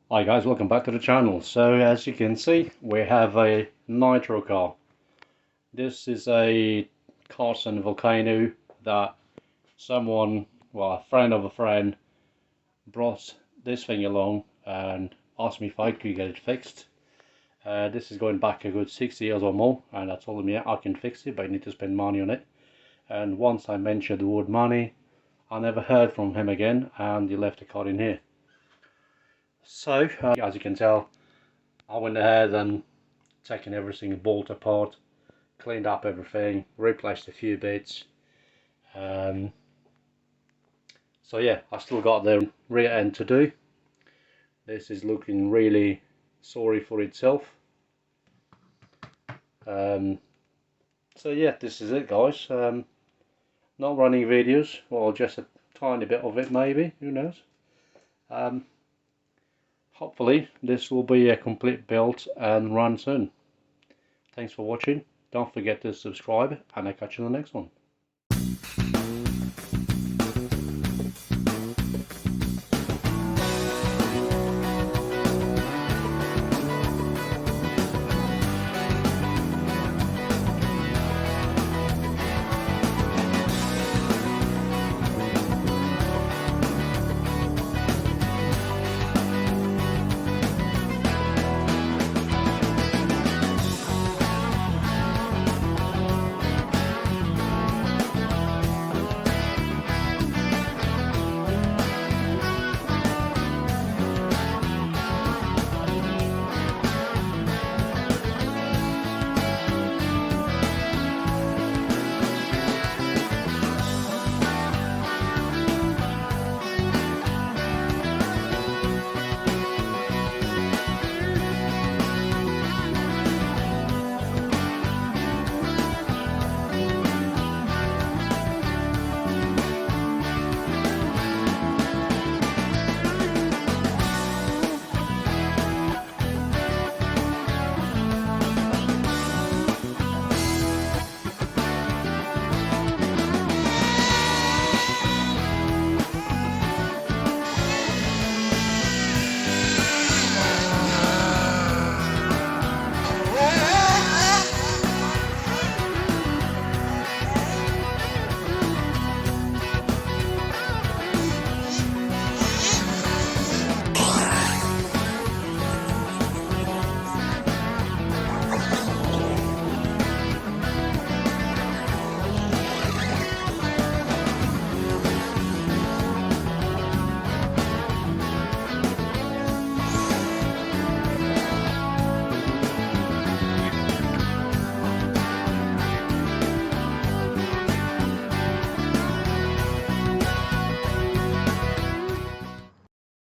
Hi guys, welcome back to the channel. So as you can see, we have a nitro car. This is a Carson vulcano that someone, well, a friend of a friend, brought this thing along and asked me if I could get it fixed. This is going back a good 6 years or more, and I told him, yeah, I can fix it, but I need to spend money on it. And once I mentioned the word money, I never heard from him again, and he left the car in here. So, as you can tell, I went ahead and taken every single bolt apart, cleaned up everything, replaced a few bits. Um, so yeah, I still got the rear end to do. This is looking really sorry for itself. Um, so yeah, this is it guys. Not running videos, or just a tiny bit of it maybe, who knows. Um, Hopefully this will be a complete build and run soon. Thanks for watching. Don't forget to subscribe, and I'll catch you in the next one.